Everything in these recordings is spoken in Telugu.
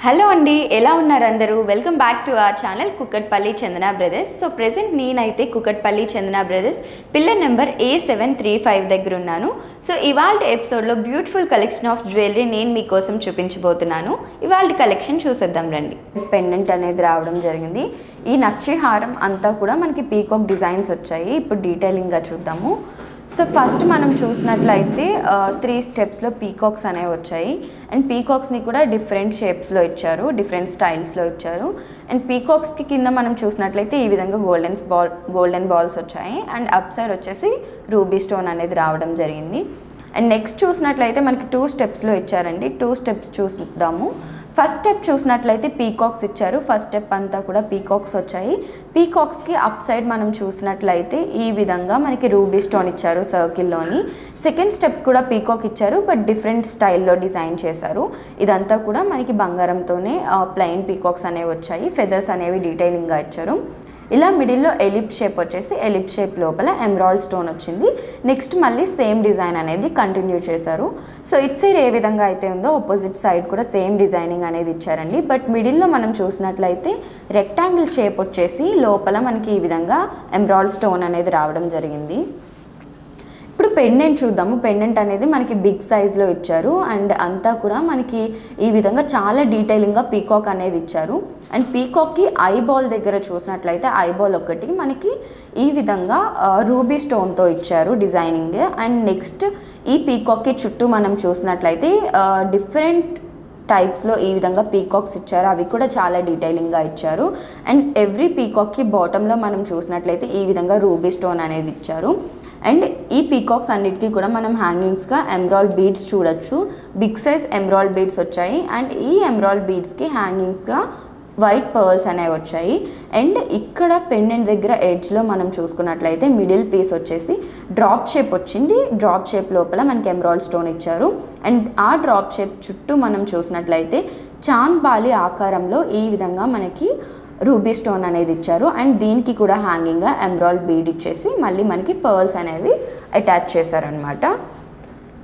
హలో అండి, ఎలా ఉన్నారు అందరూ? Welcome back to our channel Kukatpally Chandana brothers. So present నేనైతే కుకట్పల్లి చందన బ్రదర్స్ పిల్లర్ నెంబర్ A735 దగ్గర ఉన్నాను. సో ఇవాళ ఎపిసోడ్లో బ్యూటిఫుల్ కలెక్షన్ ఆఫ్ జ్యువెలరీ నేను మీకోసం చూపించబోతున్నాను. ఇవాళ కలెక్షన్ చూసేద్దాం రండి. పెండెంట్ అనేది రావడం జరిగింది. ఈ నక్షి హారం అంతా కూడా మనకి పీకాక్ డిజైన్స్ వచ్చాయి. ఇప్పుడు డీటెయిలింగ్గా చూద్దాము. సో ఫస్ట్ మనం చూసినట్లయితే 3 స్టెప్స్లో పీకాక్స్ అనేవి వచ్చాయి. అండ్ పీకాక్స్ని కూడా డిఫరెంట్ షేప్స్లో ఇచ్చారు, డిఫరెంట్ స్టైల్స్లో ఇచ్చారు. అండ్ పీకాక్స్కి కింద మనం చూసినట్లయితే ఈ విధంగా గోల్డెన్ బాల్స్ వచ్చాయి. అండ్ అప్ సైడ్ వచ్చేసి రూబీ స్టోన్ అనేది రావడం జరిగింది. అండ్ నెక్స్ట్ చూసినట్లయితే మనకి 2 స్టెప్స్లో ఇచ్చారండి. 2 స్టెప్స్ చూద్దాము. ఫస్ట్ స్టెప్ చూసినట్లయితే పీకాక్స్ ఇచ్చారు. ఫస్ట్ స్టెప్ అంతా కూడా పీకాక్స్ వచ్చాయి. పీకాక్స్కి అప్ సైడ్ మనం చూసినట్లయితే ఈ విధంగా మనకి రూబీ స్టోన్ ఇచ్చారు సర్కిల్లోని. సెకండ్ స్టెప్ కూడా పీకాక్ ఇచ్చారు, బట్ డిఫరెంట్ స్టైల్లో డిజైన్ చేశారు. ఇదంతా కూడా మనకి బంగారంతోనే ప్లెయిన్ పీకాక్స్ అనేవి వచ్చాయి. ఫెదర్స్ అనేవి డీటెయిలింగ్గా ఇచ్చారు. ఇలా మిడిల్లో ఎలిప్ షేప్ వచ్చేసి ఎలిప్ షేప్ లోపల ఎమరాల్డ్ స్టోన్ వచ్చింది. నెక్స్ట్ మళ్ళీ సేమ్ డిజైన్ అనేది కంటిన్యూ చేశారు. సో ఇట్ సైడ్ ఏ విధంగా అయితే ఉందో ఆపోజిట్ సైడ్ కూడా సేమ్ డిజైనింగ్ అనేది ఇచ్చారండి. బట్ మిడిల్లో మనం చూసినట్లయితే రెక్టాంగిల్ షేప్ వచ్చేసి లోపల మనకి ఈ విధంగా ఎమరాల్డ్ స్టోన్ అనేది రావడం జరిగింది. ఇప్పుడు పెండెంట్ చూద్దాము. పెండెంట్ అనేది మనకి బిగ్ సైజ్లో ఇచ్చారు. అండ్ అంతా కూడా మనకి ఈ విధంగా చాలా డీటెయిలింగ్గా పీకాక్ అనేది ఇచ్చారు. అండ్ పీకాక్కి ఐబాల్ దగ్గర చూసినట్లయితే ఐబాల్ ఒకటి మనకి ఈ విధంగా రూబీ స్టోన్తో ఇచ్చారు డిజైనింగ్. అండ్ నెక్స్ట్ ఈ పీకాక్కి చుట్టూ మనం చూసినట్లయితే డిఫరెంట్ టైప్స్లో ఈ విధంగా పీకాక్స్ ఇచ్చారు. అవి కూడా చాలా డీటెయిలింగ్గా ఇచ్చారు. అండ్ ఎవ్రీ పీకాక్కి బాటంలో మనం చూసినట్లయితే ఈ విధంగా రూబీ స్టోన్ అనేది ఇచ్చారు. అండ్ ఈ పీకాక్స్ అన్నిటికీ కూడా మనం హ్యాంగింగ్స్గా ఎమరాల్డ్ బీడ్స్ చూడొచ్చు. బిగ్ సైజ్ ఎమరాల్డ్ బీడ్స్ వచ్చాయి. అండ్ ఈ ఎమరాల్డ్ బీడ్స్కి హ్యాంగింగ్స్గా వైట్ పర్ల్స్ అనేవి వచ్చాయి. అండ్ ఇక్కడ పెండెంట్ దగ్గర ఎడ్జ్లో మనం చూసుకున్నట్లయితే మిడిల్ పీస్ వచ్చేసి డ్రాప్ షేప్ వచ్చింది. డ్రాప్ షేప్ లోపల మనకి ఎమరాల్డ్ స్టోన్ ఇచ్చారు. అండ్ ఆ డ్రాప్ షేప్ చుట్టూ మనం చూసినట్లయితే చాంద్ బాలి ఆకారంలో ఈ విధంగా మనకి రూబీ స్టోన్ అనేది ఇచ్చారు. అండ్ దీనికి కూడా హ్యాంగింగ్గా ఎమరాల్డ్ బీడ్ ఇచ్చేసి మళ్ళీ మనకి పర్ల్స్ అనేవి అటాచ్ చేశారనమాట.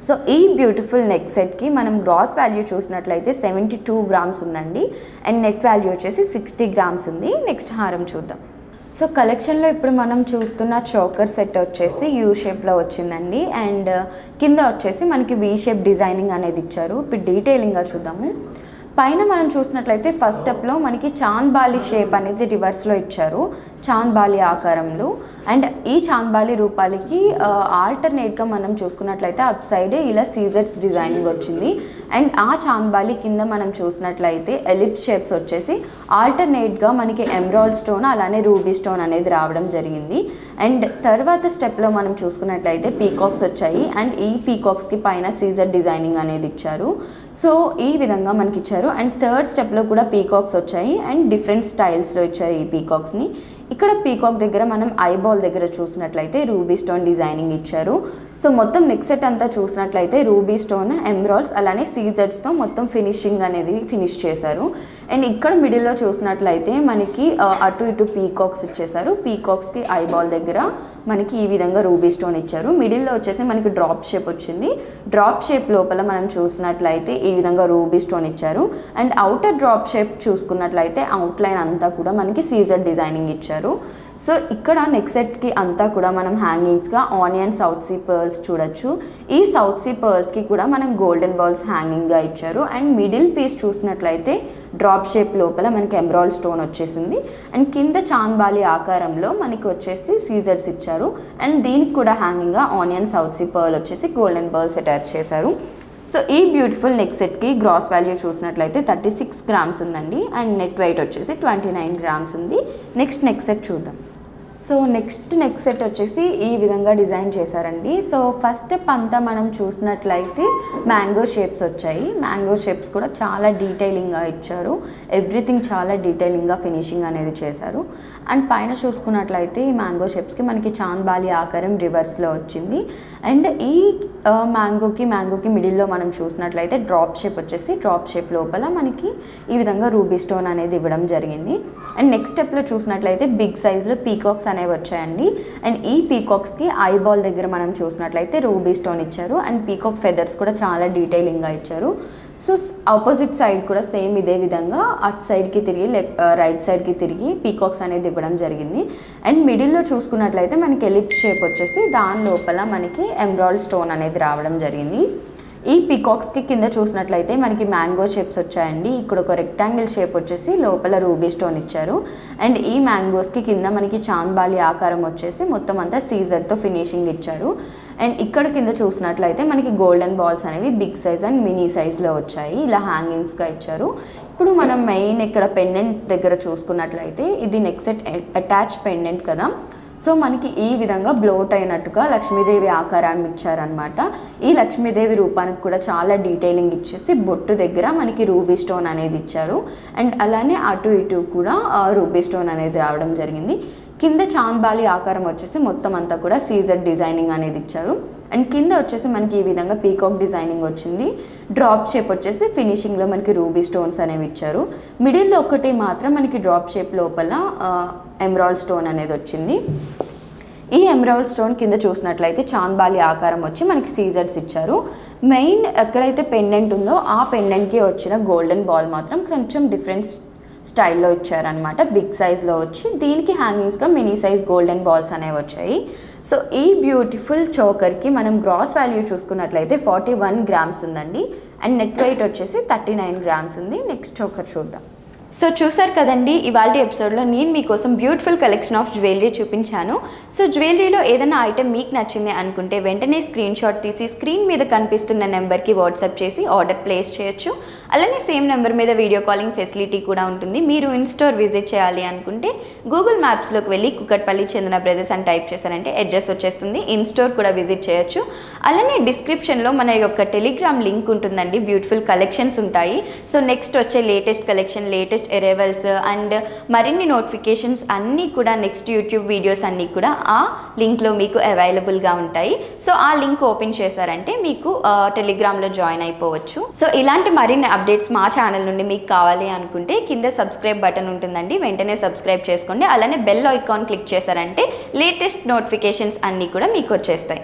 సో ఈ బ్యూటిఫుల్ నెక్ సెట్కి మనం గ్రాస్ వాల్యూ చూసినట్లయితే 72 గ్రామ్స్ ఉందండి. అండ్ నెట్ వాల్యూ వచ్చేసి 60 గ్రామ్స్ ఉంది. నెక్స్ట్ హారం చూద్దాం. సో కలెక్షన్లో ఇప్పుడు మనం చూస్తున్న చోకర్ సెట్ వచ్చేసి యూ షేప్లో వచ్చిందండి. అండ్ కింద వచ్చేసి మనకి వీ షేప్ డిజైనింగ్ అనేది ఇచ్చారు. ఇప్పుడు డీటెయిలింగ్గా చూద్దాము. పైన మనం చూసినట్లయితే ఫస్ట్ స్టెప్లో మనకి చాంద్ బాలి షేప్ అనేది రివర్స్లో ఇచ్చారు, చాంద్ బాలి ఆకారంలో. అండ్ ఈ చాంద్ బాలి రూపాలకి ఆల్టర్నేట్గా మనం చూసుకున్నట్లయితే అప్ సైడ్ ఇలా సీజర్స్ డిజైనింగ్ వచ్చింది. అండ్ ఆ చాంద్ బాలి కింద మనం చూసినట్లయితే ఎలిప్స్ షేప్స్ వచ్చేసి ఆల్టర్నేట్గా మనకి ఎమరాల్డ్ స్టోన్ అలానే రూబీ స్టోన్ అనేది రావడం జరిగింది. అండ్ తర్వాత స్టెప్లో మనం చూసుకున్నట్లయితే పీకాక్స్ వచ్చాయి. అండ్ ఈ పీకాక్స్కి పైన సీజర్ డిజైనింగ్ అనేది ఇచ్చారు. సో ఈ విధంగా మనకి ఇచ్చారు. అండ్ థర్డ్ స్టెప్లో కూడా పీకాక్స్ వచ్చాయి. అండ్ డిఫరెంట్ స్టైల్స్లో ఇచ్చారు ఈ పీకాక్స్ని. ఇక్కడ పీకాక్ దగ్గర మనం ఐబాల్ దగ్గర చూసినట్లయితే రూబీ స్టోన్ డిజైనింగ్ ఇచ్చారు. సో మొత్తం నెక్ సెట్ అంతా చూసినట్లయితే రూబీ స్టోన్, ఎమరాల్డ్స్ అలానే సీజర్స్తో మొత్తం ఫినిషింగ్ అనేది ఫినిష్ చేశారు. అండ్ ఇక్కడ మిడిల్లో చూసినట్లయితే మనకి అటు ఇటు పీకాక్స్ ఇచ్చేసారు. పీకాక్స్కి ఐబాల్ దగ్గర మనకి ఈ విధంగా రూబీ స్టోన్ ఇచ్చారు. మిడిల్లో వచ్చేసి మనకి డ్రాప్ షేప్ వచ్చింది. డ్రాప్ షేప్ లోపల మనం చూసినట్లయితే ఈ విధంగా రూబీ స్టోన్ ఇచ్చారు. అండ్ అవుటర్ డ్రాప్ షేప్ చూసుకున్నట్లయితే అవుట్లైన్ అంతా కూడా మనకి సీజర్ డిజైనింగ్ ఇచ్చారు. సో ఇక్కడ నెక్ సెట్కి అంతా కూడా మనం హ్యాంగింగ్స్గా ఆనియన్ సౌత్ సీ పర్ల్స్ చూడొచ్చు. ఈ సౌత్ సీ పర్ల్స్కి కూడా మనం గోల్డెన్ బాల్స్ హ్యాంగింగ్గా ఇచ్చారు. అండ్ మిడిల్ పీస్ చూసినట్లయితే డ్రాప్ షేప్ లోపల మనకి ఎమరాల్డ్ స్టోన్ వచ్చేసింది. అండ్ కింద చాంద్ బాలి ఆకారంలో మనకి వచ్చేసి సీజర్స్ ఇచ్చారు. అండ్ దీనికి కూడా హ్యాంగింగ్గా ఆనియన్ సౌత్ సీ పర్ల్ వచ్చేసి గోల్డెన్ బాల్స్ అటాచ్ చేశారు. సో ఈ బ్యూటిఫుల్ నెక్ సెట్కి గ్రాస్ వాల్యూ చూసినట్లయితే 36 గ్రామ్స్ ఉందండి. అండ్ నెట్ వెయిట్ వచ్చేసి 29 గ్రామ్స్ ఉంది. నెక్స్ట్ నెక్ సెట్ చూద్దాం. సో నెక్స్ట్ నెక్ సెట్ వచ్చేసి ఈ విధంగా డిజైన్ చేశారండి. సో ఫస్ట్ స్టెప్ అంతా మనం చూసినట్లయితే మ్యాంగో షేప్స్ వచ్చాయి. మ్యాంగో షేప్స్ కూడా చాలా డీటెయిలింగ్గా ఇచ్చారు. ఎవ్రీథింగ్ చాలా డీటెయిలింగ్గా ఫినిషింగ్ అనేది చేశారు. అండ్ పైన చూసుకున్నట్లయితే ఈ మ్యాంగో షేప్స్కి మనకి చాంద్ బాలి ఆకారం రివర్స్లో వచ్చింది. అండ్ ఈ మ్యాంగోకి మిడిల్లో మనం చూసినట్లయితే డ్రాప్ షేప్ వచ్చేసి డ్రాప్ షేప్ లోపల మనకి ఈ విధంగా రూబీ స్టోన్ అనేది ఇవ్వడం జరిగింది. అండ్ నెక్స్ట్ స్టెప్లో చూసినట్లయితే బిగ్ సైజ్లో పీకాక్స్ అనేవి వచ్చాయండి. అండ్ ఈ పీకాక్స్కి ఐబాల్ దగ్గర మనం చూసినట్లయితే రూబీ స్టోన్ ఇచ్చారు. అండ్ పీకాక్ ఫెదర్స్ కూడా చాలా డీటెయిలింగ్గా ఇచ్చారు. సో ఆపోజిట్ సైడ్ కూడా సేమ్ ఇదే విధంగా అటు సైడ్కి తిరిగి రైట్ సైడ్కి తిరిగి పీకాక్స్ అనేది ఇవ్వడం జరిగింది. అండ్ మిడిల్లో చూసుకున్నట్లయితే మనకి ఎలిప్స్ షేప్ వచ్చేసి దాని లోపల మనకి ఎమరాల్డ్ స్టోన్ అనేది రావడం జరిగింది. ఈ పీకాక్స్కి కింద చూసినట్లయితే మనకి మ్యాంగో షేప్స్ వచ్చాయండి. ఇక్కడ ఒక రెక్టాంగిల్ షేప్ వచ్చేసి లోపల రూబీ స్టోన్ ఇచ్చారు. అండ్ ఈ మ్యాంగోస్కి కింద మనకి చాంబాలి ఆకారం వచ్చేసి మొత్తం అంతా సీజర్తో ఫినిషింగ్ ఇచ్చారు. అండ్ ఇక్కడ కింద చూసినట్లయితే మనకి గోల్డెన్ బాల్స్ అనేవి బిగ్ సైజ్ అండ్ మినీ సైజ్లో వచ్చాయి, ఇలా హ్యాంగింగ్స్గా ఇచ్చారు. ఇప్పుడు మనం మెయిన్ ఇక్కడ పెండెంట్ దగ్గర చూసుకున్నట్లయితే ఇది నెక్ సెట్ అటాచ్ పెండెంట్ కదా. సో మనకి ఈ విధంగా బ్లోట్ అయినట్టుగా లక్ష్మీదేవి ఆకారాన్ని ఇచ్చారనమాట. ఈ లక్ష్మీదేవి రూపానికి కూడా చాలా డీటెయిలింగ్ ఇచ్చేసి బొట్టు దగ్గర మనకి రూబీ స్టోన్ అనేది ఇచ్చారు. అండ్ అలానే అటు ఇటు కూడా రూబీ స్టోన్ అనేది రావడం జరిగింది. కింద చాంబాలి ఆకారం వచ్చేసి మొత్తం అంతా కూడా సీజర్ డిజైనింగ్ అనేది ఇచ్చారు. అండ్ కింద వచ్చేసి మనకి ఈ విధంగా పీకాక్ డిజైనింగ్ వచ్చింది. డ్రాప్ షేప్ వచ్చేసి ఫినిషింగ్లో మనకి రూబీ స్టోన్స్ అనేవి ఇచ్చారు. మిడిల్లో ఒకటి మాత్రం మనకి డ్రాప్ షేప్ లోపల ఎమరాల్డ్ స్టోన్ అనేది వచ్చింది. ఈ ఎమరాల్డ్ స్టోన్ కింద చూసినట్లయితే చాంబాలి ఆకారం వచ్చి మనకి సీజర్స్ ఇచ్చారు. మెయిన్ ఎక్కడైతే పెండెంట్ ఉందో ఆ పెండెంట్కి వచ్చిన గోల్డెన్ బాల్ మాత్రం కొంచెం డిఫరెంట్ స్టైల్లో ఇచ్చారనమాట, బిగ్ సైజ్లో వచ్చి దీనికి హ్యాంగింగ్స్గా మినీ సైజ్ గోల్డెన్ బాల్స్ అనేవి వచ్చాయి. సో ఈ బ్యూటిఫుల్ చోకర్కి మనం గ్రాస్ వాల్యూ చూసుకున్నట్లయితే 41 గ్రామ్స్ ఉందండి. అండ్ నెట్ వెయిట్ వచ్చేసి 39 గ్రామ్స్ ఉంది. నెక్స్ట్ చోకర్ చూద్దాం. సో చూసారు కదండి, ఇవాళ ఎపిసోడ్లో నేను మీకోసం బ్యూటిఫుల్ కలెక్షన్ ఆఫ్ జ్యువెలరీ చూపించాను. సో జ్యువెలరీలో ఏదైనా ఐటెం మీకు నచ్చింది అనుకుంటే వెంటనే స్క్రీన్ షాట్ తీసి స్క్రీన్ మీద కనిపిస్తున్న నెంబర్కి వాట్సాప్ చేసి ఆర్డర్ ప్లేస్ చేయొచ్చు. అలానే సేమ్ నెంబర్ మీద వీడియో కాలింగ్ ఫెసిలిటీ కూడా ఉంటుంది. మీరు ఇన్ స్టోర్ విజిట్ చేయాలి అనుకుంటే గూగుల్ మ్యాప్స్లోకి వెళ్ళి కుకట్పల్లి చందన బ్రదర్స్ అని టైప్ చేశారంటే అడ్రస్ వచ్చేస్తుంది. ఇన్ స్టోర్ కూడా విజిట్ చేయొచ్చు. అలానే డిస్క్రిప్షన్లో మన యొక్క టెలిగ్రామ్ లింక్ ఉంటుందండి, బ్యూటిఫుల్ కలెక్షన్స్ ఉంటాయి. సో నెక్స్ట్ వచ్చే latest collection, latest arrivals and మరిన్ని నోటిఫికేషన్స్ అన్నీ కూడా నెక్స్ట్ యూట్యూబ్ వీడియోస్ అన్నీ కూడా ఆ లింక్లో మీకు అవైలబుల్గా ఉంటాయి. సో ఆ లింక్ ఓపెన్ చేశారంటే మీకు టెలిగ్రామ్లో జాయిన్ అయిపోవచ్చు. సో ఇలాంటి మరిన్ని అప్డేట్స్ మా ఛానల్ నుండి మీకు కావాలి అనుకుంటే కింద సబ్స్క్రైబ్ బటన్ ఉంటుందండి, వెంటనే సబ్స్క్రైబ్ చేసుకోండి. అలానే బెల్ ఐకాన్ క్లిక్ చేశారంటే లేటెస్ట్ నోటిఫికేషన్స్ అన్నీ కూడా మీకు వచ్చేస్తాయి.